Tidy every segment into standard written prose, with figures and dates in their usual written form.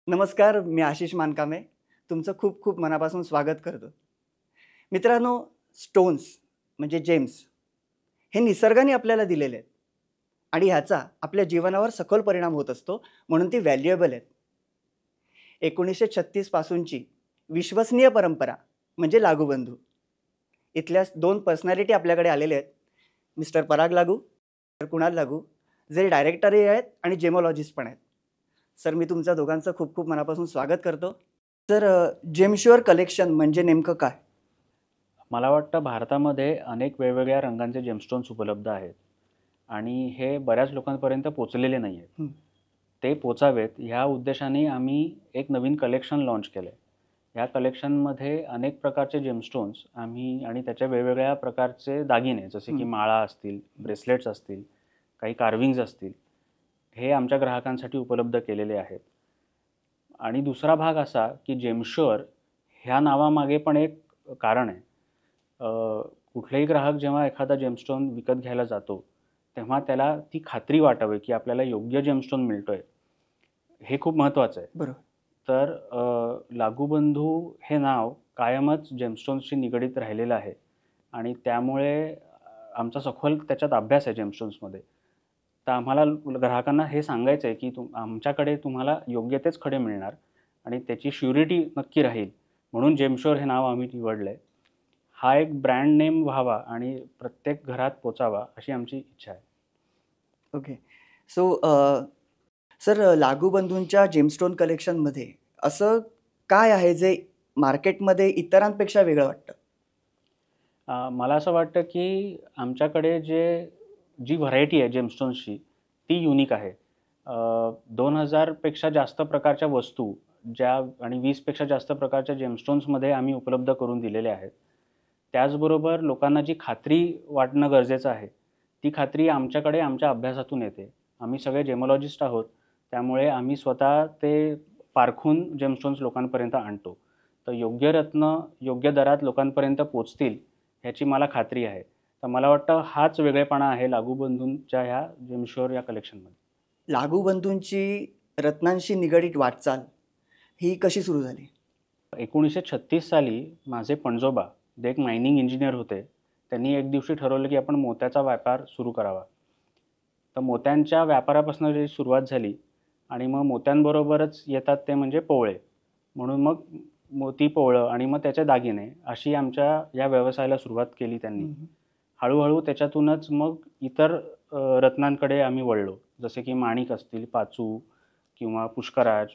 नमस्कार, मी आशिष मानकामे. तुमचं खूप खूप मनापासून स्वागत करतो. मित्रांनो, स्टोन्स म्हणजे जेम्स हे निसर्गाने आपल्याला दिलेले आहेत आणि ह्याचा आपल्या जीवनावर सखोल परिणाम होत असतो, म्हणून ती व्हॅल्युएबल आहेत. 1936 पासूनची विश्वसनीय परंपरा म्हणजे लागूबंधू. इथल्या 2 पर्सनॅलिटी आपल्याकडे आलेले आहेत. मिस्टर पराग लागू, तर कुणाल लागू, जे डायरेक्टरही आहेत आणि जेमॉलॉजिस्ट पण आहेत. सर, मी तुमच्या दोघांचं खूप खूप मनापासून स्वागत करतो. तर जेमश्युअर कलेक्शन म्हणजे नेमकं काय? मला वाटतं भारतामध्ये अनेक वेगवेगळ्या रंगांचे जेमस्टोन्स उपलब्ध आहेत आणि हे बऱ्याच लोकांपर्यंत पोचलेले नाही आहेत. हं. ते पोचावेत ह्या उद्देशाने आम्ही एक नवीन कलेक्शन लॉन्च केलं आहे. ह्या कलेक्शनमध्ये अनेक प्रकारचे जेमस्टोन्स आम्ही आणि त्याच्या वेगवेगळ्या प्रकारचे दागिने जसे की हं. माळा असतील, ब्रेसलेट्स असतील, काही कार्विंग्ज असतील, हे आमच्या ग्राहकांसाठी उपलब्ध केलेले आहेत. आणि दुसरा भाग असा की जेमश्युअर ह्या नावामागे पण एक कारण आहे. कुठलाही ग्राहक जेव्हा एखादा जेमस्टोन विकत घ्यायला जातो, तेव्हा त्याला ती खात्री वाटावी की आपल्याला योग्य जेमस्टोन मिळतोय. हे खूप महत्त्वाचं आहे. बरोबर. तर लागूबंधू हे नाव कायमच जेमस्टोन्सशी निगडीत राहिलेलं आहे आणि त्यामुळे आमचा सखोल त्याच्यात अभ्यास आहे जेमस्टोन्समध्ये. तर आम्हाला ग्राहकांना हे सांगायचं आहे की आमच्याकडे तुम्हाला योग्य तेच खडे मिळणार आणि त्याची श्युरिटी नक्की राहील. म्हणून जेमश्युअर हे नाव आम्ही निवडलं आहे. हा एक ब्रँड नेम व्हावा आणि प्रत्येक घरात पोचावा अशी आमची इच्छा आहे. ओके. सो सर, लागूबंधूंच्या जेमस्टोन कलेक्शनमध्ये असं काय आहे जे मार्केटमध्ये इतरांपेक्षा वेगळं वाटतं? मला असं वाटतं की आमच्याकडे जी व्हरायटी आहे जेमस्टोन्सची ती युनिक आहे. 2000 पेक्षा जास्त प्रकारच्या वस्तू ज्या आणि 20 पेक्षा जास्त प्रकारच्या जेमस्टोन्समध्ये आम्ही उपलब्ध करून दिलेल्या आहेत. त्याचबरोबर लोकांना जी खात्री वाटणं गरजेचं आहे, ती खात्री आमच्याकडे आमच्या अभ्यासातून येते. आम्ही सगळे जेमॉलॉजिस्ट आहोत, त्यामुळे आम्ही स्वतः ते पारखून जेमस्टोन्स लोकांपर्यंत आणतो. तर योग्य रत्न योग्य दरात लोकांपर्यंत पोहोचतील ह्याची मला खात्री आहे. तर मला वाटतं हाच वेगळेपणा आहे लागूबंधूंच्या ह्या जेमश्युअर या कलेक्शनमध्ये. लागूबंधूंची रत्नांशी निगडीत वाटचाल ही कशी सुरू झाली? 1936 साली माझे पणजोबा, जे एक मायनिंग इंजिनियर होते, त्यांनी एक दिवशी ठरवलं की आपण मोत्याचा व्यापार सुरू करावा. तर मोत्यांच्या व्यापारापासून जी सुरुवात झाली आणि मग मोत्यांबरोबरच येतात ते म्हणजे पोवळे. म्हणून मग मोती पोवळं आणि मग त्याचे दागिने अशी आमच्या या व्यवसायाला सुरुवात केली त्यांनी. हं, हं. हळू-हळू त्याच्यातूनच मग इतर रत्नांकडे आम्ही वळलो. जसे की माणिक असतील, पाचू किंवा पुष्कराज,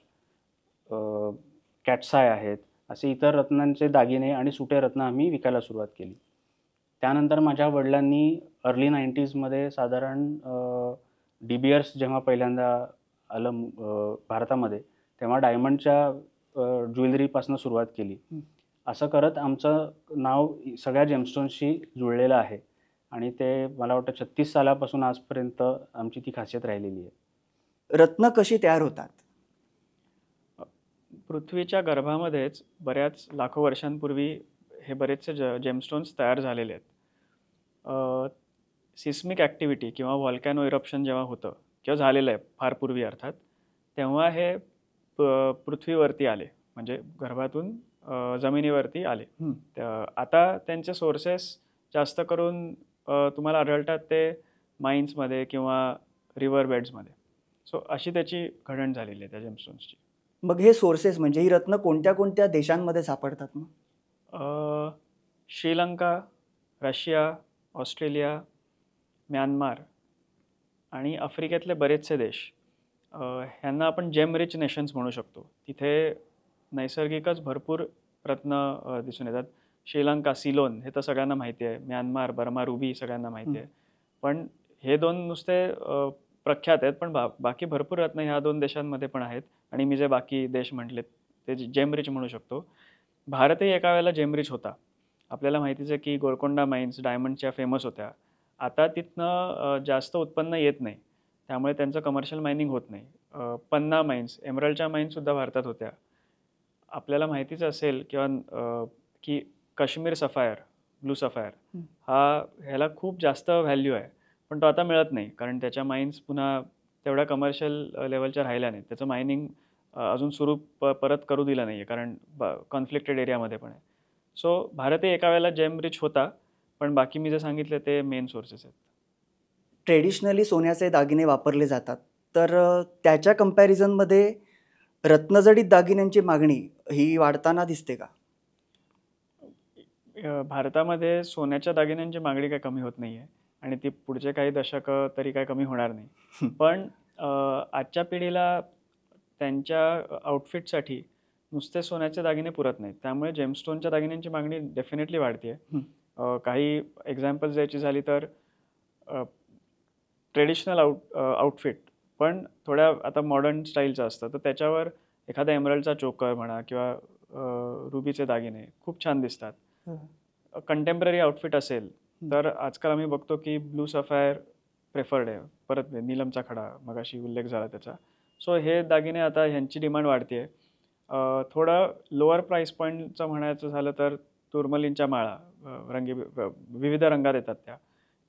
कॅटसाय आहेत. असे इतर रत्नांचे दागिने आणि सुटे रत्न आम्ही विकायला सुरुवात केली. त्यानंतर माझ्या वडिलांनी अर्ली 90sमध्ये साधारण डी बिअर्स जेव्हा पहिल्यांदा आलं भारतामध्ये, तेव्हा डायमंडच्या ज्वेलरीपासून सुरुवात केली. हं. असं करत आमचं नाव सगळ्या जेमस्टोन्सशी जुळलेलं आहे आणि ते मला वाटतं 36 सालापासून आजपर्यंत आमची ती खासियत राहिलेली आहे. रत्न कशी तयार होतात? पृथ्वीच्या गर्भामध्येच बऱ्याच लाखो वर्षांपूर्वी हे बरेचसे जेमस्टोन्स तयार झालेले आहेत. सिस्मिक ॲक्टिव्हिटी किंवा व्हॉल्कॅनो इरप्शन जेव्हा होतं किंवा झालेलं आहे फार पूर्वी अर्थात, तेव्हा हे पृथ्वीवरती आले. म्हणजे गर्भातून जमिनीवरती आले. हं. आता त्यांचे सोर्सेस जास्त करून तुम्हाला आढळतात ते माइन्समध्ये किंवा रिव्हर बेड्समध्ये. सो अशी त्याची घडण झालेली आहे त्या जेमस्टोन्सची. मग हे सोर्सेस म्हणजे ही रत्न कोणत्या-कोणत्या देशांमध्ये सापडतात मग? श्रीलंका, रशिया, ऑस्ट्रेलिया, म्यानमार आणि आफ्रिकेतले बरेचसे देश, ह्यांना आपण जेम रिच नेशन्स म्हणू शकतो. तिथे नैसर्गिकच भरपूर रत्न दिसून येतात. श्रीलंका, सिलोन हे तर सगळ्यांना माहिती आहे. म्यानमार, बर्मा रुबी सगळ्यांना माहिती आहे. पण हे 2 नुसते प्रख्यात आहेत, पण बाकी भरपूर रत्न ह्या 2 देशांमध्ये पण आहेत आणि मी जे बाकी देश म्हटलेत ते जेम रिच म्हणू शकतो. भारतही एका वेळेला जेम रिच होता. आपल्याला माहितीच आहे की गोलकोंडा माईन्स डायमंडच्या फेमस होत्या. आता तिथनं जास्त उत्पन्न येत नाही. त्यामुळे त्यांचं कमर्शियल मायनिंग होत नाही. पन्ना माईन्स, एमराल्डच्या माईन्ससुद्धा भारतात होत्या. आपल्याला माहितीच असेल किंवा की काश्मीर सफायर, ब्लू सफायर हं. ह्याला खूप जास्त व्हॅल्यू आहे. पण तो आता मिळत नाही कारण त्याच्या माईन्स पुन्हा तेवढ्या कमर्शियल लेव्हलच्या राहिल्या नाहीत. त्याचं मायनिंग अजून सुरू परत करू दिलं नाही आहे, कारण कॉन्फ्लिक्टेड एरियामध्ये पण आहे. सो भारतही एका वेळेला जेम रिच होता, पण बाकी मी जे सांगितले ते मेन सोर्सेस आहेत. ट्रेडिशनली सोन्याचे दागिने वापरले जातात, तर त्याच्या कंपॅरिझनमध्ये रत्नजडित दागिन्यांची मागणी ही वाढताना दिसते का? भारतामध्ये सोन्याच्या दागिन्यांची मागणी काही कमी होत नाही आहे आणि ती पुढचे काही दशकं तरी काही कमी होणार नाही. पण आजच्या पिढीला त्यांच्या आउटफिटसाठी नुसते सोन्याचे दागिने पुरत नाहीत. त्यामुळे जेमस्टोनच्या दागिन्यांची मागणी डेफिनेटली वाढते आहे. काही एक्झाम्पल्स द्यायची झाली तर ट्रेडिशनल आउटफिट पण थोड्या आता मॉडर्न स्टाईलचं असतं, तर त्याच्यावर एखादा एमरल्डचा चोकर म्हणा किंवा रुबीचे दागिने खूप छान दिसतात. कंटेम्पररी आउटफिट असेल तर आजकाल आम्ही बघतो की ब्लू सफायर प्रेफर्ड आहे. परत नीलमचा खडा मगाशी उल्लेख झाला त्याचा. सो हे दागिने आता ह्यांची डिमांड वाढते आहे. थोडं लोअर प्राईस पॉईंटचं म्हणायचं झालं तर तुर्मलींच्या माळा विविध रंगात येतात त्या,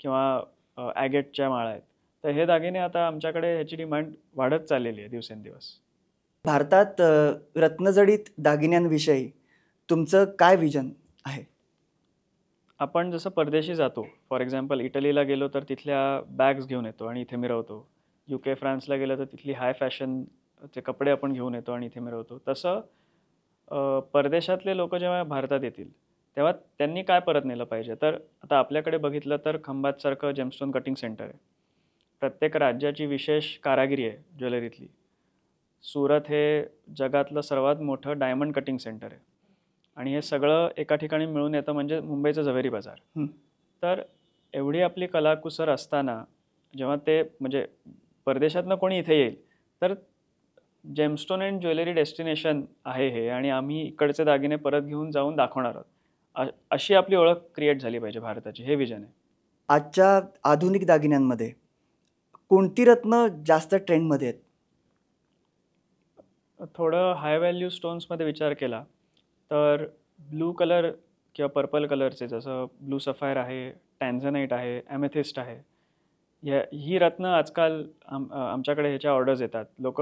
किंवा ॲगेटच्या माळा आहेत. तर हे दागिने आता आमच्याकडे ह्याची डिमांड वाढत चाललेली आहे दिवसेंदिवस. भारतात रत्नजडित दागिन्यांविषयी तुमचं काय विजन आहे? आपण जसं परदेशी जातो, फॉर एक्झाम्पल इटलीला गेलो तर तिथल्या बॅग्स घेऊन येतो आणि इथे मिरवतो. UK फ्रान्सला गेलं तर तिथली हाय फॅशनचे कपडे आपण घेऊन येतो आणि इथे मिरवतो. तसं परदेशातले लोक जेव्हा भारतात येतील तेव्हा त्यांनी काय परत नेलं पाहिजे? तर आता आपल्याकडे बघितलं तर खंबातसारखं जेमस्टोन कटिंग सेंटर आहे. प्रत्येक राज्याची विशेष कारागिरी आहे ज्वेलरीतली. सुरत हे जगातलं सर्वात मोठं डायमंड कटिंग सेंटर आहे आणि हे सगळं एका ठिकाणी मिळून येतं म्हणजे मुंबईचं झवेरी बाजार. तर एवढी आपली कलाकुसर असताना जेव्हा ते म्हणजे परदेशातनं कोणी इथे येईल तर जेमस्टोन अँड ज्वेलरी डेस्टिनेशन आहे हे, आणि आम्ही इकडचे दागिने परत घेऊन जाऊन दाखवणार आहोत. अशी आपली ओळख क्रिएट झाली पाहिजे भारताची, हे विजन आहे. आजच्या आधुनिक दागिन्यांमध्ये कोणती रत्न जास्त ट्रेंडमध्ये आहेत? थोडं हाय व्हॅल्यू स्टोन्समध्ये विचार केला तर ब्लू कलर किंवा पर्पल कलरचे, जसं ब्लू सफायर आहे, टॅन्झनाईट आहे, ॲमेथिस्ट आहे, ही रत्न आजकाल आमच्याकडे ह्याच्या ऑर्डर्स येतात. लोक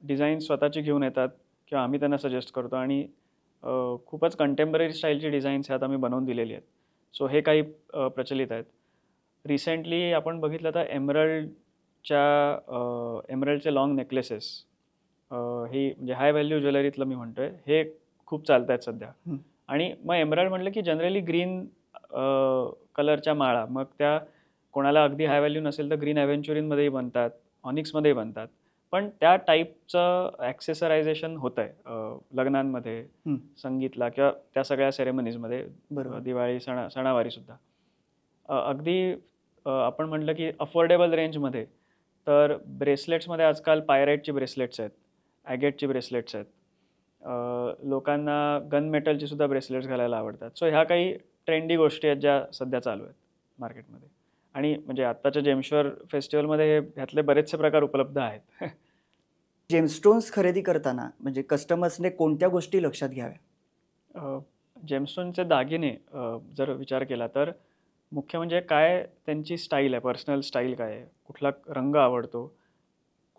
डिझाईन स्वतःची घेऊन येतात किंवा आम्ही त्यांना सजेस्ट करतो आणि खूपच कंटेम्पररी स्टाईलची डिझाईन्स ह्यात आम्ही बनवून दिलेली आहेत. सो हे काही प्रचलित आहेत. रिसेंटली आपण बघितलं तर एमरल्डचे लॉंग नेकलेसेस, ही म्हणजे हाय व्हॅल्यू ज्वेलरीतलं मी म्हणतोय, हे खूप चालत आहेत सध्या. आणि मग एमरल्ड म्हटलं की जनरली ग्रीन कलरच्या माळा, मग त्या कोणाला अगदी हाय व्हॅल्यू नसेल तर ग्रीन ॲव्हेंच्युरिनमध्येही बनतात, ऑनिक्समध्येही बनतात. पण त्या टाईपचं ॲक्सेसरायझेशन होतं आहे लग्नांमध्ये, संगीतला किंवा त्या सगळ्या सेरेमनीजमध्ये, दिवाळी सणावारीसुद्धा. अगदी आपण म्हटलं की अफोर्डेबल रेंजमध्ये तर ब्रेसलेट्समध्ये आजकाल पायराईटची ब्रेसलेट्स आहेत, ॲगेटची ब्रेसलेट्स आहेत. लोकांना गन मेटलची सुद्धा ब्रेसलेट्स घालायला आवडतात. सो ह्या काही ट्रेंडी गोष्टी आहेत ज्या सध्या चालू आहेत मार्केटमध्ये. आणि म्हणजे आत्ताच्या जेमश्वर फेस्टिवलमध्ये ह्यातले बरेचसे प्रकार उपलब्ध आहेत. जेमस्टोन्स खरेदी करताना म्हणजे कस्टमर्सने कोणत्या गोष्टी लक्षात घ्याव्या? जेमस्टोनचे दागिने जर विचार केला तर मुख्य म्हणजे काय त्यांची स्टाईल आहे, पर्सनल स्टाईल काय आहे, कुठला रंग आवडतो,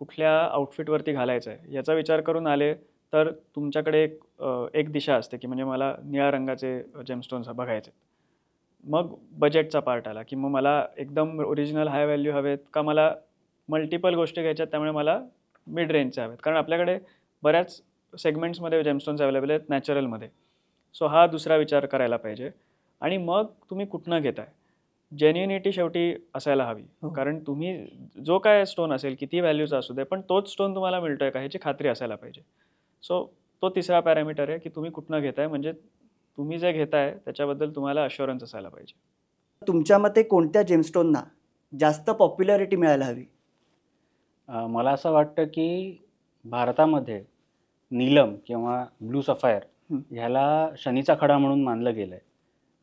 कुठल्या आउटफिटवरती घालायचं आहे, याचा विचार करून आले तर तुमच्याकडे एक दिशा असते की म्हणजे मला निळ्या रंगाचे जेमस्टोन्स बघायचे. मग बजेटचा पार्ट आला की मग मला एकदम ओरिजिनल हाय व्हॅल्यू हवेत का मला मल्टिपल गोष्टी घ्यायच्यात, त्यामुळे मला मिड रेंजचे हवेत, कारण आपल्याकडे बऱ्याच सेगमेंट्समध्ये जेमस्टोन्स अवेलेबल आहेत नॅचरलमध्ये. सो हा दुसरा विचार करायला पाहिजे. आणि मग तुम्ही कुठनं घेताय, जेन्युनिटी शेवटी असायला हवी. कारण तुम्ही जो काय स्टोन असेल किती व्हॅल्यूचा असू दे, पण तोच स्टोन तुम्हाला मिळतोय का ह्याची खात्री असायला पाहिजे. सो तो तिसरा पॅरामीटर आहे की तुम्ही कुठनं घेताय, म्हणजे तुम्ही जे घेताय त्याच्याबद्दल तुम्हाला अश्युरन्स असायला पाहिजे. तुमच्या मते कोणत्या जेमस्टोनना जास्त पॉप्युलॅरिटी मिळायला हवी? मला असं वाटतं की भारतामध्ये नीलम किंवा ब्लू सफायर ह्याला शनीचा खडा म्हणून मानलं गेलं आहे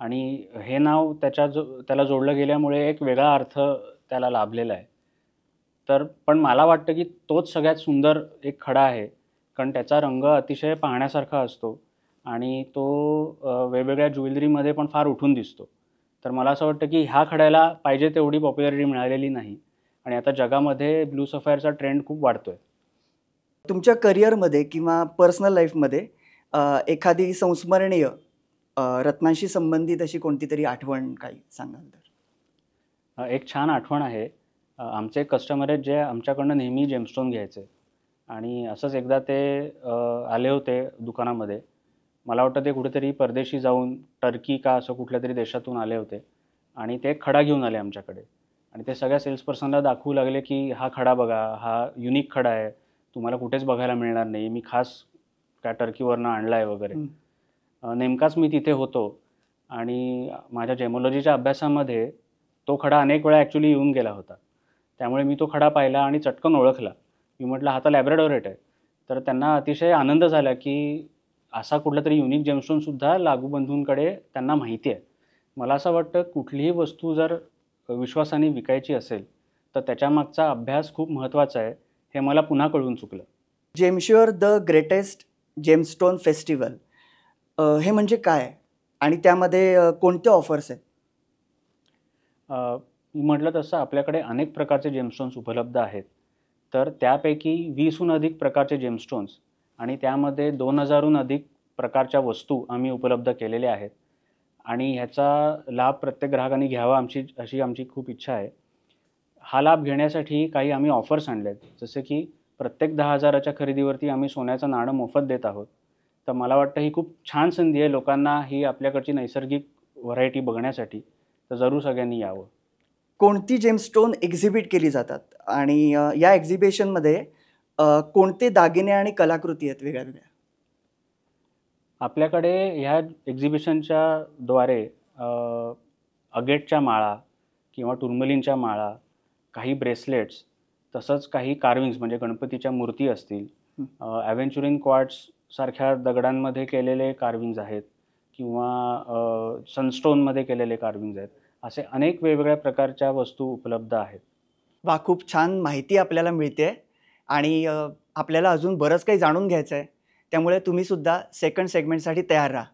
आणि हे नाव त्याला जोडलं गेल्यामुळे एक वेगळा अर्थ त्याला लाभलेला आहे. तर पण मला वाटतं की तोच सगळ्यात सुंदर एक खडा आहे, कारण त्याचा रंग अतिशय पाहण्यासारखा असतो आणि तो वेगवेगळ्या ज्वेलरीमध्ये पण फार उठून दिसतो. तर मला असं वाटतं की ह्या खड्याला पाहिजे तेवढी पॉप्युलॅरिटी मिळालेली नाही आणि आता जगामध्ये ब्लू सफायरचा ट्रेंड खूप वाढतोय. तुमच्या करिअरमध्ये किंवा पर्सनल लाईफमध्ये एखादी संस्मरणीय रत्नांशी संबंधित अशी कोणती तरी आठवण काही सांगाल तर? एक छान आठवण आहे. आमचे कस्टमर आहेत जे आमच्याकडनं नेहमी जेमस्टोन घ्यायचे आणि असंच एकदा ते आले होते दुकानामध्ये. मला वाटतं ते कुठेतरी परदेशी जाऊन टर्की का असं कुठल्या तरी देशातून आले होते आणि ते एक खडा घेऊन आले आमच्याकडे आणि ते सगळ्या सेल्स पर्सनला दाखवू लागले की हा खडा बघा, हा युनिक खडा आहे, तुम्हाला कुठेच बघायला मिळणार नाही, मी खास त्या टर्कीवरनं आणला आहे वगैरे. नेमकाच मी तिथे होतो आणि माझ्या जेमोलॉजीच्या अभ्यासामध्ये तो खडा अनेक वेळा ॲक्च्युली येऊन गेला होता. त्यामुळे मी तो खडा पाहिला आणि चटकन ओळखला. मी म्हटलं हा तर लॅब्राडोरेट आहे. तर त्यांना अतिशय आनंद झाला की असा कुठलातरी युनिक जेमस्टोनसुद्धा लागूबंधूंकडे त्यांना माहिती आहे. मला असं वाटतं कुठलीही वस्तू जर विश्वासाने विकायची असेल तर त्याच्यामागचा अभ्यास खूप महत्त्वाचा आहे, हे मला पुन्हा कळून चुकलं. जेमश्युअर द ग्रेटेस्ट जेमस्टोन फेस्टिवल हे म्हणजे काय आणि त्यामध्ये कोणते ऑफर्स आहेत? मी म्हटलं तसं आपल्याकडे अनेक प्रकारचे जेमस्टोन्स उपलब्ध आहेत. तर त्यापैकी 20हून अधिक प्रकारचे जेमस्टोन्स आणि त्यामध्ये 2000हून अधिक प्रकारच्या वस्तू आम्ही उपलब्ध केलेल्या आहेत आणि ह्याचा लाभ प्रत्येक ग्राहकाने घ्यावा अशी आमची खूप इच्छा आहे. हा लाभ घेण्यासाठी काही आम्ही ऑफर्स आणल्या आहेत. जसे की प्रत्येक 10,000च्या खरेदीवरती आम्ही सोन्याचं नाणं मोफत देत आहोत. तर मला वाटतं ही खूप छान संधी आहे लोकांना ही आपल्याकडची नैसर्गिक व्हरायटी बघण्यासाठी. तर जरूर सगळ्यांनी यावं. कोणती जेमस्टोन एक्झिबिट केली जातात आणि या एक्झिबिशनमध्ये कोणते दागिने आणि कलाकृती आहेत वेगळ्या वेगळ्या? आपल्याकडे ह्या एक्झिबिशनच्या द्वारे अगेटच्या माळा किंवा टुर्मलिनच्या माळा, काही ब्रेसलेट्स, तसंच काही कार्विंग्स म्हणजे गणपतीच्या मूर्ती असतील, ॲव्हेंचुरिन क्वार्ट्स सारख्या दगडांमध्ये केलेले कार्विंग्ज आहेत किंवा सनस्टोनमध्ये केलेले कार्विंग्ज आहेत. असे अनेक वेगवेगळ्या प्रकारच्या वस्तू उपलब्ध आहेत. वा, खूप छान माहिती आपल्याला मिळते आणि आपल्याला अजून बरंच काही जाणून घ्यायचं आहे. त्यामुळे तुम्ही सुद्धा सेकंड सेगमेंटसाठी तयार राहा.